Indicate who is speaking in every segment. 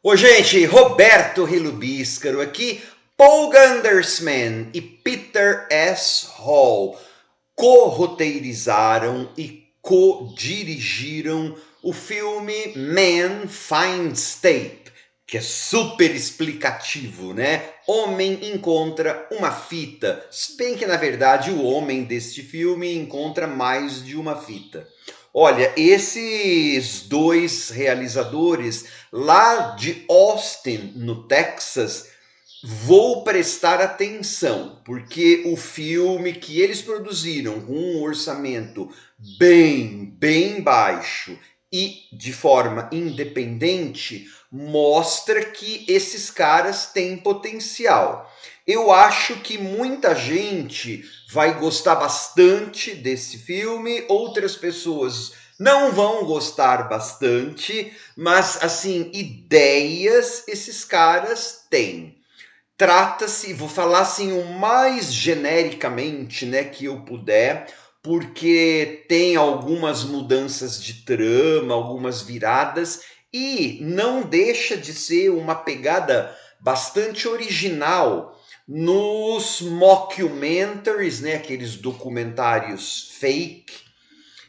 Speaker 1: Ô, gente, Roberto Relubíscaro aqui. Paul Gundersman e Peter S. Hall co-roteirizaram e co-dirigiram o filme Man Finds Tape, que é super explicativo, né? Homem encontra uma fita, se bem que na verdade o homem deste filme encontra mais de uma fita. Olha, esses dois realizadores lá de Austin, no Texas, vou prestar atenção, porque o filme que eles produziram com um orçamento bem baixo e de forma independente mostra que esses caras têm potencial. Eu acho que muita gente vai gostar bastante desse filme, outras pessoas não vão gostar bastante, mas assim, ideias esses caras têm. Trata-se, vou falar assim o mais genericamente, né, que eu puder, porque tem algumas mudanças de trama, algumas viradas e não deixa de ser uma pegada bastante original nos mockumentaries, né, aqueles documentários fake,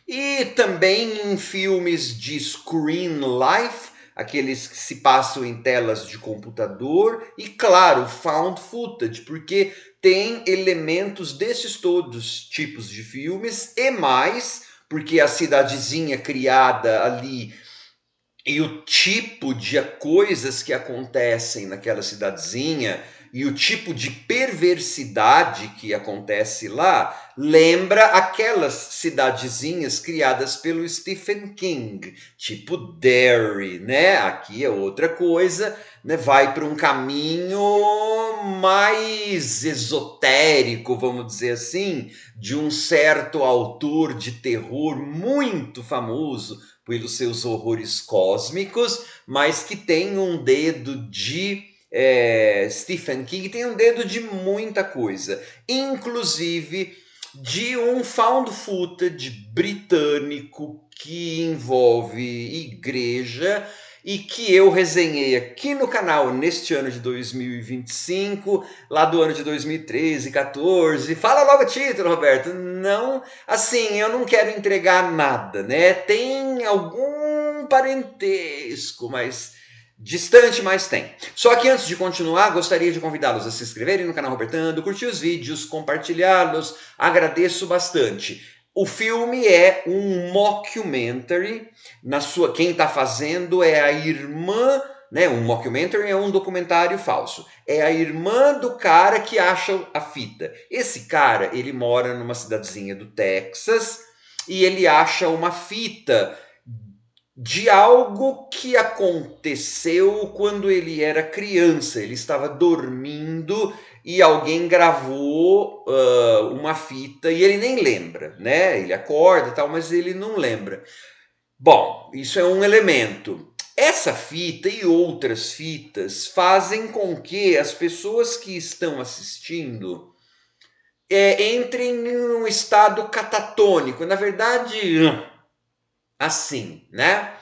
Speaker 1: e também em filmes de screen life, aqueles que se passam em telas de computador, e claro, found footage, porque tem elementos desses todos tipos de filmes e mais, porque a cidadezinha criada ali e o tipo de coisas que acontecem naquela cidadezinha e o tipo de perversidade que acontece lá lembra aquelas cidadezinhas criadas pelo Stephen King, tipo Derry, né? Aqui é outra coisa, né? Vai para um caminho mais esotérico, vamos dizer assim, de um certo autor de terror muito famoso pelos seus horrores cósmicos, mas que tem um dedo de Stephen King, tem um dedo de muita coisa, inclusive de um found footage britânico que envolve igreja e que eu resenhei aqui no canal neste ano de 2025, lá do ano de 2013, 14. Fala logo o título, Roberto. Não, assim, eu não quero entregar nada, né? Tem algum parentesco, mas distante, mas tem. Só que antes de continuar, gostaria de convidá-los a se inscreverem no canal Robertando, curtir os vídeos, compartilhá-los. Agradeço bastante. O filme é um mockumentary. Quem está fazendo é a irmã, né? Um mockumentary é um documentário falso. É a irmã do cara que acha a fita. Esse cara, ele mora numa cidadezinha do Texas e ele acha uma fita de algo que aconteceu quando ele era criança. Ele estava dormindo e alguém gravou uma fita e ele nem lembra, né? Ele acorda e tal, mas ele não lembra. Bom, isso é um elemento. Essa fita e outras fitas fazem com que as pessoas que estão assistindo entrem em um estado catatônico. Na verdade, assim, né?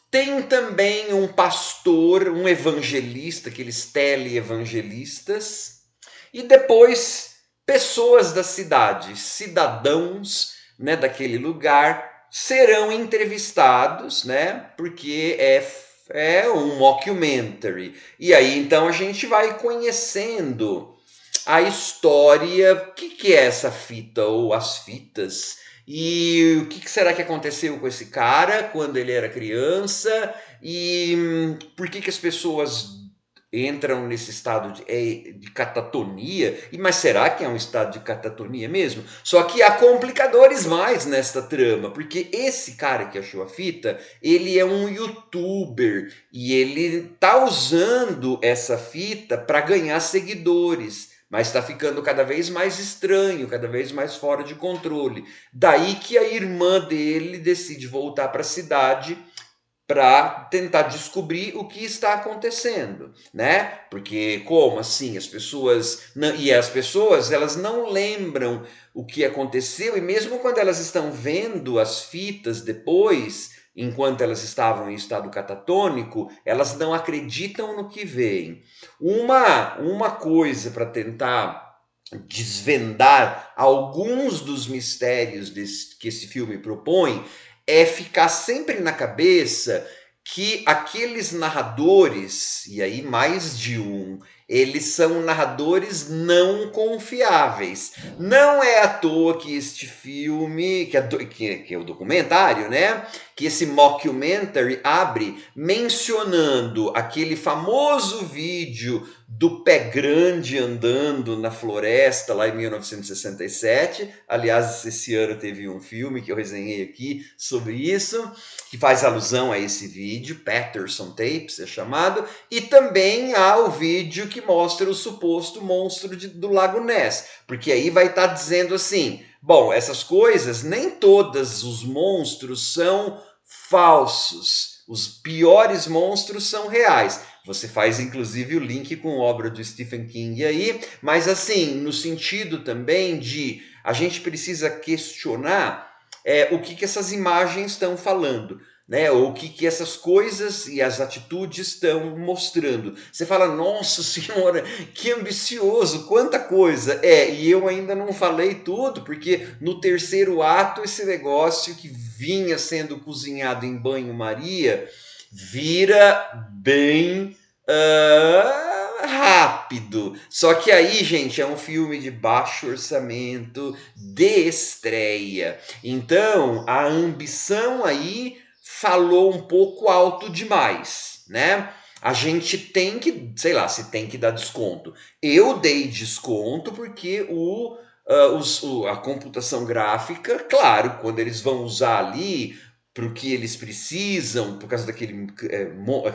Speaker 1: Tem também um pastor, um evangelista, aqueles teleevangelistas, e depois pessoas da cidade, cidadãos, né, daquele lugar, serão entrevistados, né, porque é um mockumentary. E aí então a gente vai conhecendo a história, o que é essa fita ou as fitas, e o que será que aconteceu com esse cara quando ele era criança, e por que as pessoas entram nesse estado de catatonia, mas será que é um estado de catatonia mesmo? Só que há complicadores mais nesta trama, porque esse cara que achou a fita, ele é um youtuber, e ele tá usando essa fita para ganhar seguidores, mas está ficando cada vez mais estranho, cada vez mais fora de controle. Daí que a irmã dele decide voltar para a cidade para tentar descobrir o que está acontecendo, né? Porque como assim as pessoas elas não lembram o que aconteceu, e mesmo quando elas estão vendo as fitas depois, enquanto elas estavam em estado catatônico, elas não acreditam no que veem. Uma coisa para tentar desvendar alguns dos mistérios que esse filme propõe é ficar sempre na cabeça que aqueles narradores, e aí mais de um, eles são narradores não confiáveis. Não é à toa que este filme, que é o documentário, né? Que esse mockumentary abre mencionando aquele famoso vídeo do pé grande andando na floresta lá em 1967. Aliás, esse ano teve um filme que eu resenhei aqui sobre isso, que faz alusão a esse vídeo, Patterson Tapes é chamado, e também há o vídeo que mostra o suposto monstro do Lago Ness, porque aí vai estar dizendo assim, bom, essas coisas, nem todos os monstros são falsos, os piores monstros são reais. Você faz inclusive o link com obra do Stephen King aí, mas assim, no sentido também de a gente precisa questionar o que essas imagens estão falando, né? Ou o que essas coisas e as atitudes estão mostrando. Você fala, nossa senhora, que ambicioso, quanta coisa. E eu ainda não falei tudo, porque no terceiro ato esse negócio que vinha sendo cozinhado em banho-maria vira bem rápido. Só que aí, gente, é um filme de baixo orçamento, de estreia. Então, a ambição aí falou um pouco alto demais, né? A gente tem que, sei lá, se tem que dar desconto. Eu dei desconto porque a computação gráfica, claro, quando eles vão usar ali para o que eles precisam, por causa daquele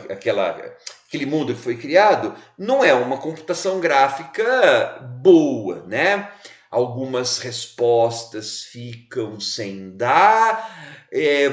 Speaker 1: aquele mundo que foi criado, não é uma computação gráfica boa, né? Algumas respostas ficam sem dar,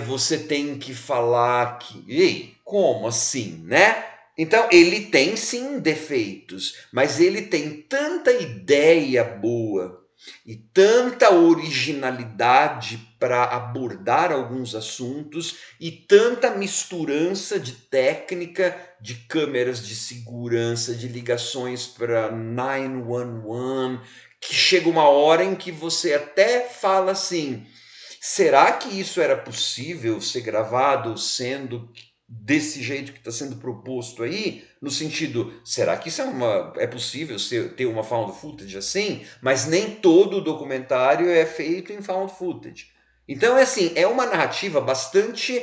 Speaker 1: você tem que falar que, ei, como assim, né? Então ele tem sim defeitos, mas ele tem tanta ideia boa e tanta originalidade para abordar alguns assuntos e tanta misturança de técnica, de câmeras de segurança, de ligações para 911, que chega uma hora em que você até fala assim, será que isso era possível ser gravado sendo desse jeito que está sendo proposto aí? No sentido, será que isso é possível ter uma found footage assim? Mas nem todo documentário é feito em found footage. Então, é uma narrativa bastante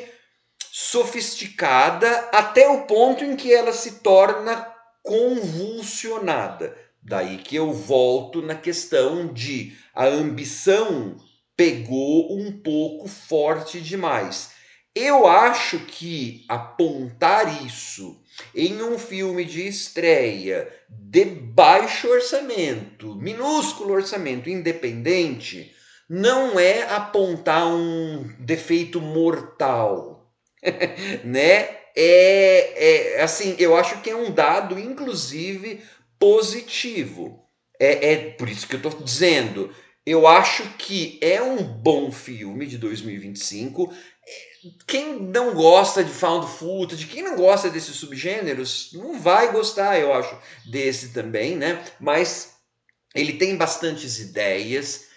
Speaker 1: sofisticada até o ponto em que ela se torna convulsionada. Daí que eu volto na questão de a ambição pegou um pouco forte demais. Eu acho que apontar isso em um filme de estreia de baixo orçamento, minúsculo orçamento, independente, não é apontar um defeito mortal, né? Assim, eu acho que é um dado, inclusive, positivo. Por isso que eu estou dizendo. Eu acho que é um bom filme de 2025. Quem não gosta de found footage, quem não gosta desses subgêneros, não vai gostar, eu acho, desse também, né? Mas ele tem bastantes ideias,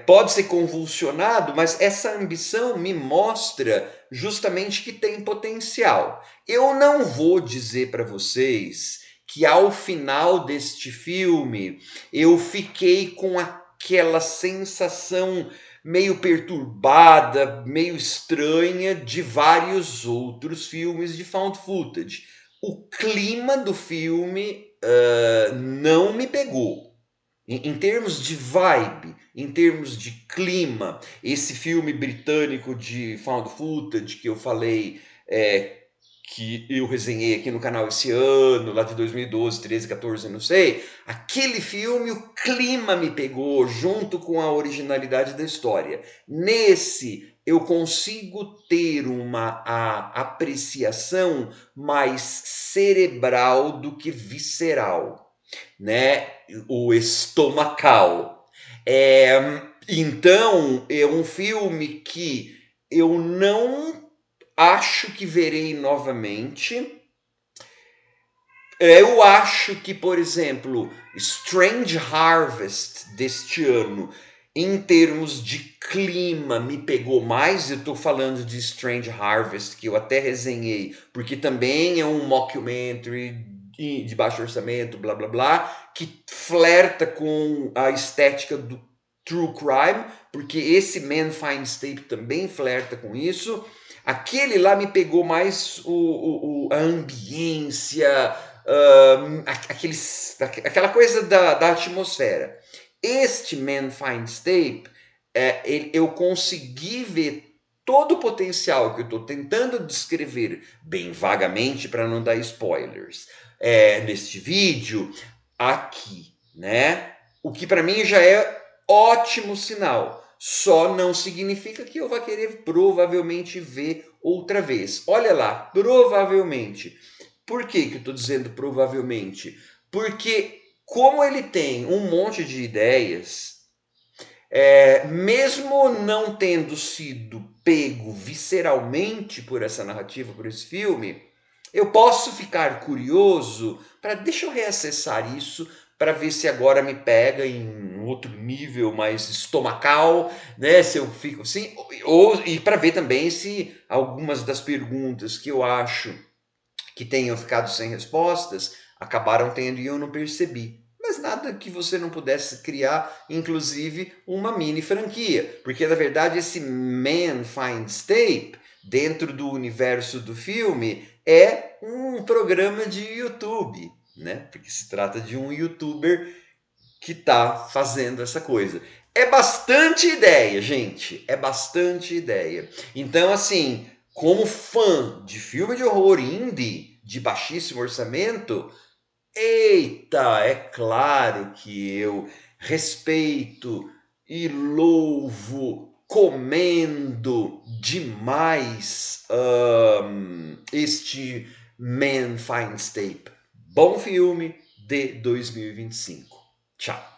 Speaker 1: pode ser convulsionado, mas essa ambição me mostra justamente que tem potencial. Eu não vou dizer para vocês que ao final deste filme eu fiquei com aquela sensação meio perturbada, meio estranha de vários outros filmes de found footage. O clima do filme não me pegou. Em termos de vibe, em termos de clima, esse filme britânico de found footage que eu falei, que eu resenhei aqui no canal esse ano, lá de 2012, 13, 14, não sei, aquele filme, o clima me pegou junto com a originalidade da história. Nesse, eu consigo ter uma apreciação mais cerebral do que visceral, né? O estomacal. Então, é um filme que eu não acho que verei novamente. Eu acho que, por exemplo, Strange Harvest deste ano, em termos de clima, me pegou mais. Eu tô falando de Strange Harvest, que eu até resenhei, porque também é um mockumentary de baixo orçamento, blá blá blá, que flerta com a estética do true crime, porque esse Man Finds Tape também flerta com isso. Aquele lá me pegou mais a ambiência, aquela coisa da atmosfera. Este Man Finds Tape, eu consegui ver todo o potencial que eu estou tentando descrever bem vagamente para não dar spoilers neste vídeo aqui, né? O que para mim já é ótimo sinal. Só não significa que eu vá querer provavelmente ver outra vez. Olha lá, provavelmente. Por que eu estou dizendo provavelmente? Porque como ele tem um monte de ideias, mesmo não tendo sido pego visceralmente por essa narrativa, por esse filme, eu posso ficar curioso para deixa eu reacessar isso para ver se agora me pega em um outro nível mais estomacal, né? Se eu fico assim, e para ver também se algumas das perguntas que eu acho que tenham ficado sem respostas acabaram tendo e eu não percebi. Mas nada que você não pudesse criar, inclusive, uma mini franquia. Porque, na verdade, esse Man Finds Tape, dentro do universo do filme, é um programa de YouTube, né? Porque se trata de um youtuber que está fazendo essa coisa. É bastante ideia, gente. É bastante ideia. Então, assim, como fã de filme de horror indie de baixíssimo orçamento, eita, é claro que eu respeito e louvo, comendo demais este Man Finds Tape. Bom filme de 2025. Tchau.